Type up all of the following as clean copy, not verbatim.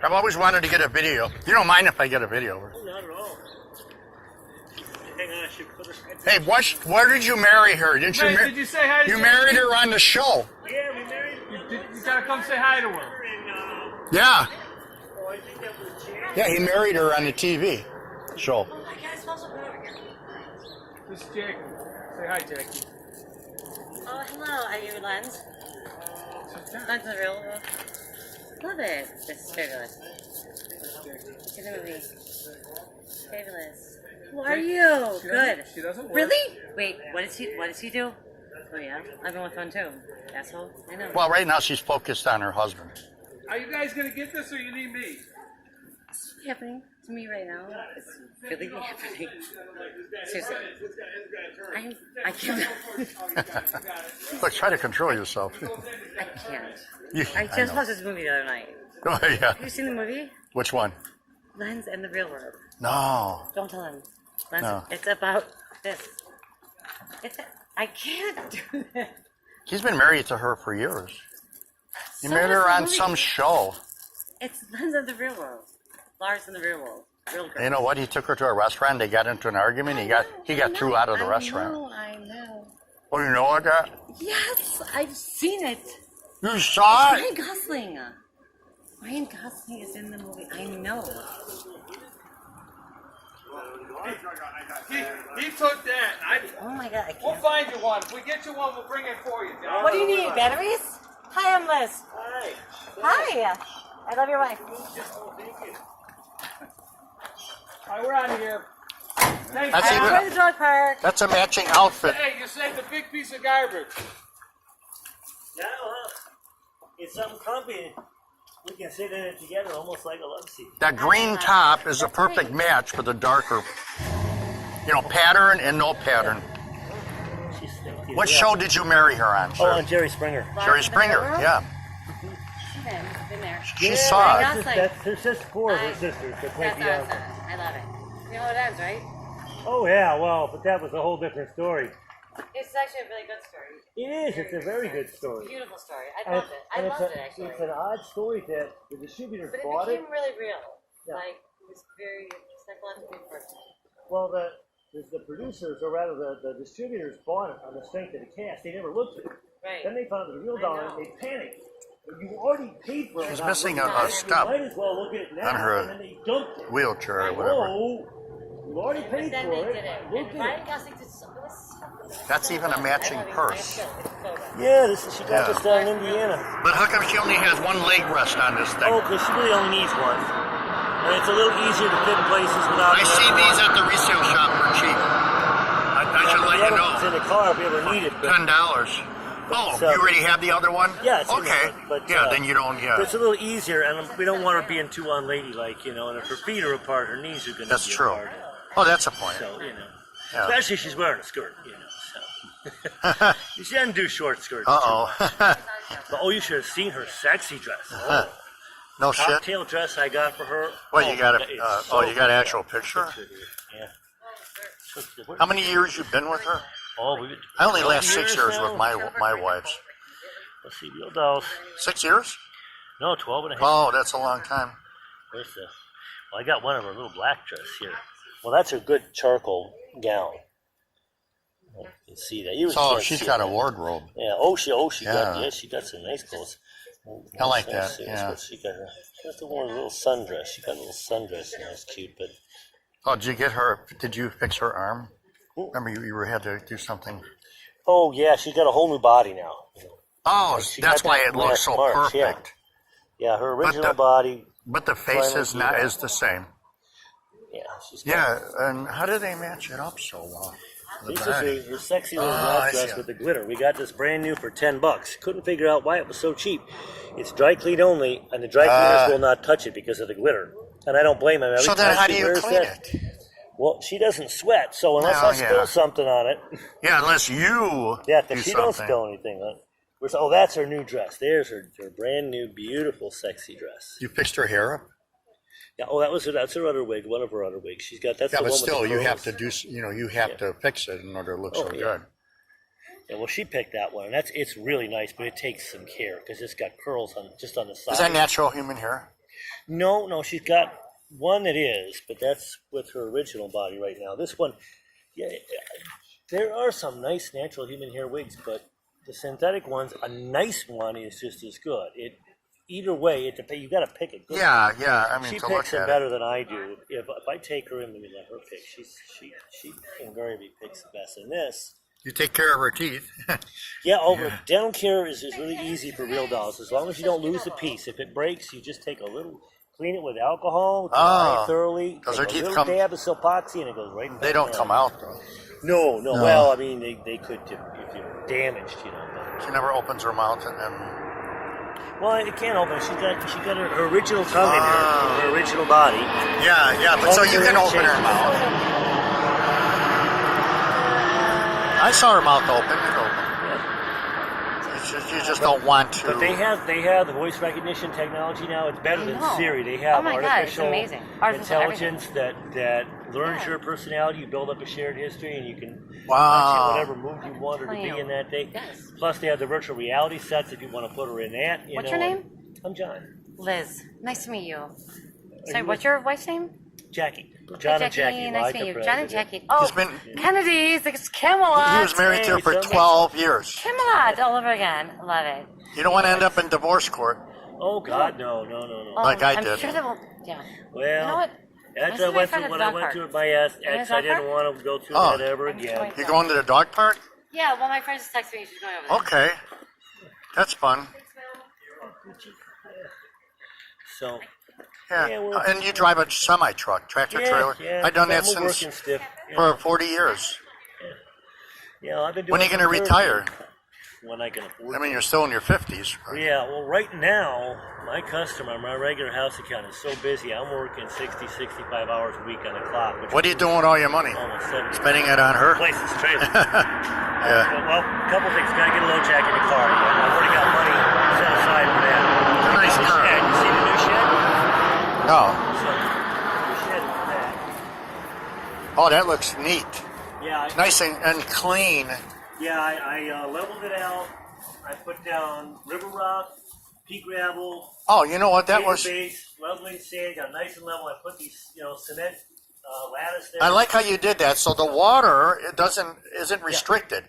I've always wanted to get a video. You don't mind if I get a video? Oh, not at all. Hang on, I should put her. Hey, where did you marry her? Did you say hi to You her? married her on the show. Yeah, we married. You gotta come say hi to her. And, Yeah. oh, I think that was Jan. Yeah, he married her on the TV show. Oh my God, it smells so good over here. This is Jackie. Say hi, Jackie. Oh, hello. Are you Lens? Lens the real world. Love it. This is fabulous. It's a movie. Fabulous. Who are you? Good. She doesn't work. Really? Wait, what does he do? Oh yeah, I've been with one too. Asshole. I know. Well, right now she's focused on her husband. Are you guys gonna get this or you need me? It's happening to me right now. It's really happening. Seriously. I can't. Look, try to control yourself. I can't. You- I I just know. watched this movie the other night. Oh, yeah. Have you seen the movie? Which one? Lens and the Real World. No. Don't tell him. Lens, No. It's about this. I can't do this. He's been married to her for years. You So married is her the on movie. some show. It's Lens and the Real World. Lars in the Real World. Real girl. You know what? He took her to a restaurant. They got into an argument. He got threw out of the restaurant. I know. Oh, you know what? That? Yes, I've seen it. You saw it? Ryan Gosling. Ryan Gosling is in the movie. I know. He took that. Oh my God, I We'll can't. find you one. If we get you one, we'll bring it for you, John. What do you need? Batteries? Hi, I'm Liz. Hi. Hi. I love your wife. Oh, thank you. All right, we're out of here. Thanks, That's John. even- Enjoy the dog park. That's a matching outfit. Hey, you saved a big piece of garbage. Now, it's something comfy. We can sit in it together, almost like a love seat. That green top is a perfect match for the darker, pattern and no pattern. She's thinking. What show did you marry her on, Oh, sir? on Jerry Springer. Jerry Springer, yeah. Been there. She saw it. That's her sister, four of her sisters that played That's Bianca. awesome. I love it. You know how it ends, right? Oh yeah, well, but that was a whole different story. It's actually a really good story. It is. It's a very good story. Beautiful story. I And loved it. I loved it actually. It's an odd story that the distributors But it bought it. became really real. Yeah. Like it was very psychologically important. Well, the producers, or rather the distributors, bought it on the strength of the cast. They never looked at it. Right. Then they found it was a real I dollar, know. and they panicked. But you already paid for it. She's without missing looking a at it. step You might as well look at it now, on her and then they dumped it. wheelchair or whatever. Oh, you already But paid then for they it. did it. Look And at Ryan it. Gosling did so. It was so That's even a matching purse. Yeah, she got Yeah. this down in Indiana. But how come she only has one leg rest on this thing? Oh, because she really only needs one. And it's a little easier to fit in places without... I see these at the resale shop for cheap. I should let The you other one's in know. the car if you ever need it. But $10. Oh, So- you already have the other one? Yeah, it's in okay. there, but, Yeah, then you don't. Yeah, it's a little easier, and we don't want her being too unladylike, and if her feet are apart, her knees are going to that's be true. apart. Oh, that's a point. So, Yeah. especially if she's wearing a skirt, so. She doesn't do short skirts. Uh-oh. But, you should have seen her sexy dress. Oh, No shit. cocktail dress I got for her. What, you got it's you got an actual picture? Yeah. How many years you been with her? Oh, I only 12 last 6 years now? with my wives. Let's see, real dolls. 6 years? No, 12 and a half. Oh, that's a long time. Where's the... Well, I got one of her little black dress here. Well, that's her good charcoal gown. You can see that. You So can't she's see got it. a wardrobe. Yeah. Yeah. She got some nice clothes. I like Let's that, see, yeah. what she got her. She got the one little sundress. She got a little sundress, and that's cute. But Oh, did you get her? Did you fix her arm? Remember you had to do something. oh yeah, she's got a whole new body now. Oh, She that's got why that it looks so last March, yeah. perfect. Yeah, her original the- body. But the face Finally is do not that. is the same. Yeah, she's got, Yeah, and how do they match it up so well? The This back. is her sexy little Ah, black I dress see. with the glitter. We got this brand new for $10. Couldn't figure out why it was so cheap. It's dry clean only, and the dry cleaners will not touch it because of the glitter. And I don't blame them. Every So then time how she do you wears clean that- it? Well, she doesn't sweat, so unless Oh, I spill yeah. something on it, Yeah, unless you yeah, do because she don't something. spill anything on it. Oh, that's her new dress. There's her brand new, beautiful, sexy dress. You fixed her hair up? Yeah. Oh, that's her other wig. One of her other wigs. She's got that's Yeah, the but one still, with the you have curls. to do. You have to fix it in order to look so yeah. good. Yeah, well, she picked that one, and it's really nice, but it takes some care because it's got curls on the side. Is that natural human hair? No, she's got one that is, but that's with her original body right now. This one, yeah, there are some nice natural human hair wigs, but the synthetic ones, a nice one is just as good. Either way, it depends. You got to pick a good. Yeah, I mean, She to picks look them at better it. than I do. If I take her in, maybe let her pick. She invariably picks the best. And this, You take care of her teeth. yeah, dental care is really easy for real dolls as long as you don't lose the piece. If it breaks, you just take a little, clean it with alcohol, dry Oh, it thoroughly, does take her a teeth little come- dab of Silpoxy, and it goes right. They don't come out, though. No. No. Well, I mean, they could if you're damaged, you know. But, She never opens her mouth and then. well, it can't open. She got her original tongue in her original body. Yeah, but so you can open her mouth. I saw her mouth open. It opened. You just don't want to. But they have the voice recognition technology now. It's better than know. Siri. They have Oh my God, it's artificial amazing. Artificial intelligence that learns your personality. You build up a shared history, and you can Wow. whatever mood you want her to be in that day. Yes. Plus, they have the virtual reality sets if you want to put her in that. What's your name? I'm John. Liz. Nice to meet you. Sorry, you what's your wife's name? Jackie. John and Jackie. Nice like to meet the you. John and president. Jackie. Oh, He's been- Kennedy's. It's Camelot. He was married to her for Hey, 12 years. Camelot all over again. Love it. You don't want to end up in divorce court. Oh God, no. Oh, Like I I'm did. sure that will. Yeah. Well, You know what? That's This what I is my went friend through at when the I dog went park. to my Is ex. that I didn't park? want to go through Oh. that ever I'm just again. going You going to the dog park? Yeah, well, my friend just texted me. She's going over there. Okay. That's fun. So Yeah. Yeah, well- And you drive a semi-truck, tractor trailer. I've done that I'm working since stiff. for 40 years. Yeah, I've been doing When are you it going to for retire? 30. When I can afford I mean, you're still in your 50s. Right? Yeah, well, right now, my customer, my regular house account is so busy, I'm working 60, 65 hours a week on the clock. Which What are you doing with all your money? is almost 70. Spending it on her? Places, trailer. Yeah. Well, a couple things. Got to get a low jack in the car. I've already got money set aside for that. Nice The car. shed. You see the new shed? No. So, the shed is back. Oh, that looks neat. Yeah, Nice and clean. I leveled it out. I put down river rock, pea gravel, Oh, you know what? That paper was. base, leveling sand, got nice and level. I put these, cement lattice there. I like how you did that. So the water isn't restricted.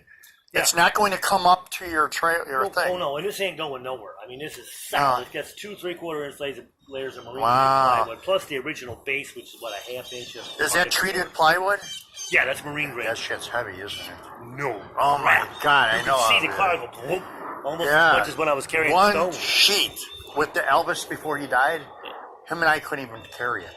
It's not going to come up to your thing. Oh no, and this ain't going nowhere. I mean, this is solid. Oh. It gets 2 3/4 inch layers of marine Wow. grade plywood, plus the original base, which is what, a half inch of. Is that treated plywood? Yeah, that's marine grade. That shit's heavy, isn't it? No. Oh my God, I You know. can see the car go boom, almost Yeah. as much as when I was carrying One stone. sheet with the Elvis before he died. Him and I couldn't even carry it.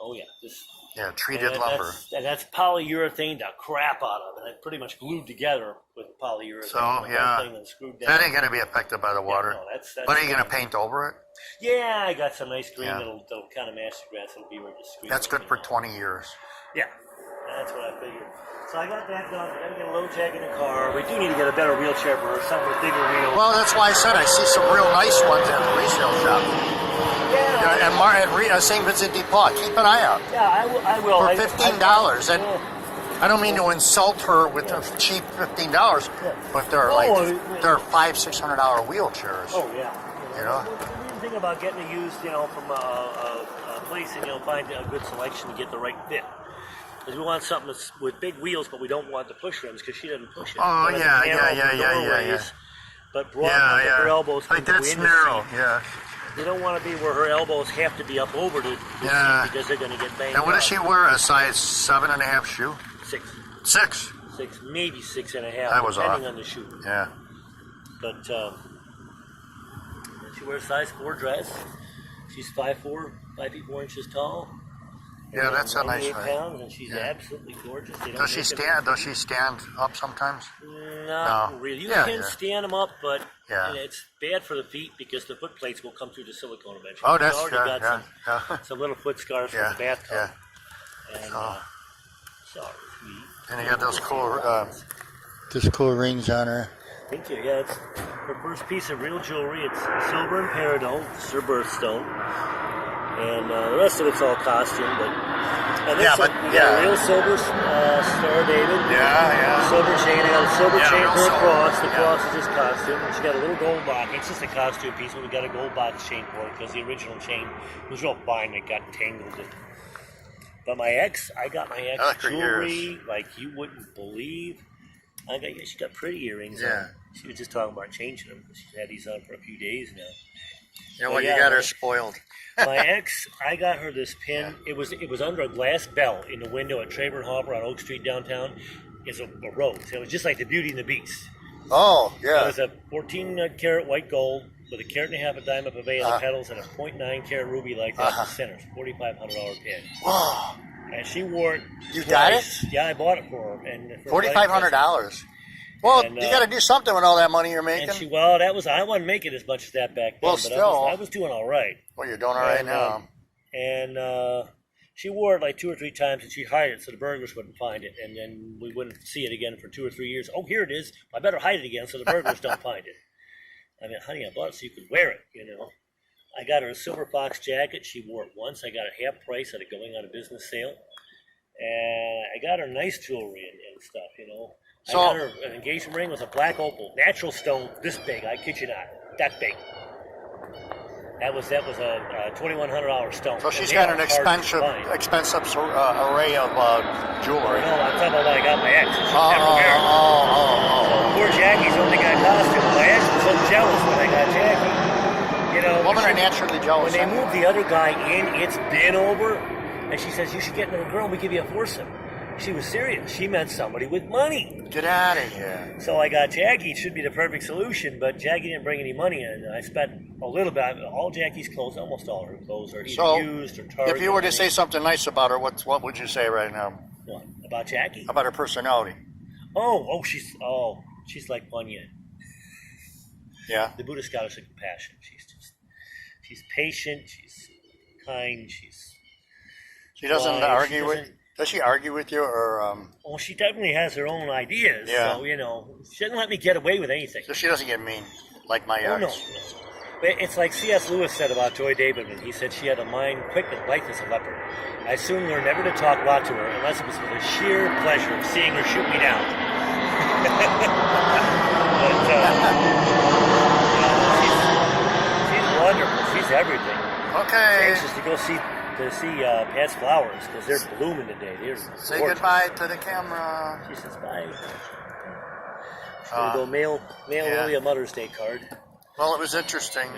Oh yeah, this. Yeah, treated And lumber. that's polyurethane, the crap out of it. It's pretty much glued together with polyurethane. So, The whole yeah. thing and screwed down. That ain't going to be affected by the water. no, that's But are you going to paint over it? Yeah, I got some nice green Yeah. that'll kind of match the grass. It'll be where the street. That's good for 20 years. Yeah, that's what I figured. So I got that done. I got to get a low jack in the car. We do need to get a better wheelchair for her, something with bigger wheels. Well, that's why I said I see some real nice ones at the resale shop. yeah, And St. Vincent de Paul, keep an eye out. yeah, I will. For I- $15. And Yeah. I don't mean to insult her with a cheap $15, but they're Oh, like they're $500-600 wheelchairs. Oh yeah. You know? The main thing about getting it used, from a place and find a good selection to get the right fit. Because we want something that's with big wheels, but we don't want the push rims because she doesn't push it. Oh, We want it yeah, to narrow yeah, for yeah, yeah, doorways, yeah. But broad enough that her elbows Like can go that's in the narrow. seat. Yeah. They don't want to be where her elbows have to be up over the Yeah. seat because they're going to get banged Now, what does up. she wear? A size 7.5 shoe? 6, 6. maybe 6.5, That was depending off. on the shoe. Yeah. But she wears size 4 dress. She's 5'4", 5 feet 4 inches tall. Yeah, that's a nice 98 one. pounds, and she's Yeah. absolutely gorgeous. They don't Does she make it- stand? Does she stand up sometimes? Not No. really. You Yeah, can yeah. stand them up, but Yeah. it's bad for the feet because the foot plates will come through the silicone eventually. Oh, She's that's already good. got Yeah. some little foot scars Yeah. from the bathtub. Yeah. And, Oh. sorry, sweet. And you got those cool rings on her. Thank you. Yeah, it's her first piece of real jewelry. It's silver and peridot. It's her birthstone. And the rest of it's all costume, but and Yeah, this but- we got yeah. a real silver Star of David. Yeah. Silver chain. I got a silver Yeah, chain real for a silver. cross. The Yeah. cross is just costume. And she got a little gold box. It's just a costume piece, but we got a gold box chain for it because the original chain was real fine. It got tangled. But my ex, I got my ex I like her jewelry ears. like you wouldn't believe. She got pretty earrings. Yeah. On. She was just talking about changing them. She's had these on for a few days now. You know what? Yeah, You got her right. spoiled. My ex, I got her this pin. It was under a glass bell in the window at Traber and Hopper on Oak Street downtown. It's a rose. It was just like the Beauty and the Beast. Oh, It yeah. was a 14 karat white gold with a carat and a half of diamond pave on the Uh-huh. petals and a 0.9 carat ruby like that in the center. $4,500 pin. Whoa. And she wore it. You got twice. Yeah, I bought it for her. And for $4,500. Well, And, you got to do something with all that money you're And making. I wasn't making as much as that back then, Well, but still. I was doing all right. Well, you're doing all right And, now. And she wore it like 2 or 3 times, and she'd hide it so the burglars wouldn't find it, and then we wouldn't see it again for 2 or 3 years. Oh, here it is. I better hide it again so the burglars don't find it. I mean, honey, I bought it so you could wear it, you know. I got her a silver fox jacket. She wore it once. I got it half price at a going out of business sale. And I got her nice jewelry and stuff, you know. So- I got her an engagement ring with a black opal, natural stone, this big. I kid you not, that big. That was a $2,100 stone. So And she's they got are an hard to find. expensive array of jewelry. No, I'm talking about what I got my ex. She's Oh, never married. oh. Poor Jackie's only got costume. My ex was so jealous when I got Jackie. You know, Women are she- naturally when jealous. they moved the other guy in, it's been over. And she says, you should get another girl and we give you a foursome. She was serious. She meant somebody with money. Get out of here. So I got Jackie. It should be the perfect solution, but Jackie didn't bring any money in. I spent a little bit. All Jackie's clothes, almost all her clothes, are either So, used or Target. if you were to or say something nice about her, what would you say right now? what, about Jackie? About her personality? She's like Bunyan. Yeah. The Buddhist goddess of compassion. She's patient. She's kind. She doesn't Why, argue she with. doesn't- Does she argue with you, or Well, she definitely has her own ideas. Yeah. So, you know, she doesn't let me get away with anything. so she doesn't get mean like my Oh, no. ex? But it's like C.S. Lewis said about Joy Davidman. He said she had a mind quick and lithe as a leopard. I soon learned never to talk lot to her unless it was for the sheer pleasure of seeing her shoot me down. But, she's wonderful. She's everything. Okay. Anxious to go see Pat's flowers because they're blooming today. They're Say gorgeous. goodbye to the camera. She says bye. She's gonna go mail yeah. Lily a Mother's Day card. Well, it was interesting.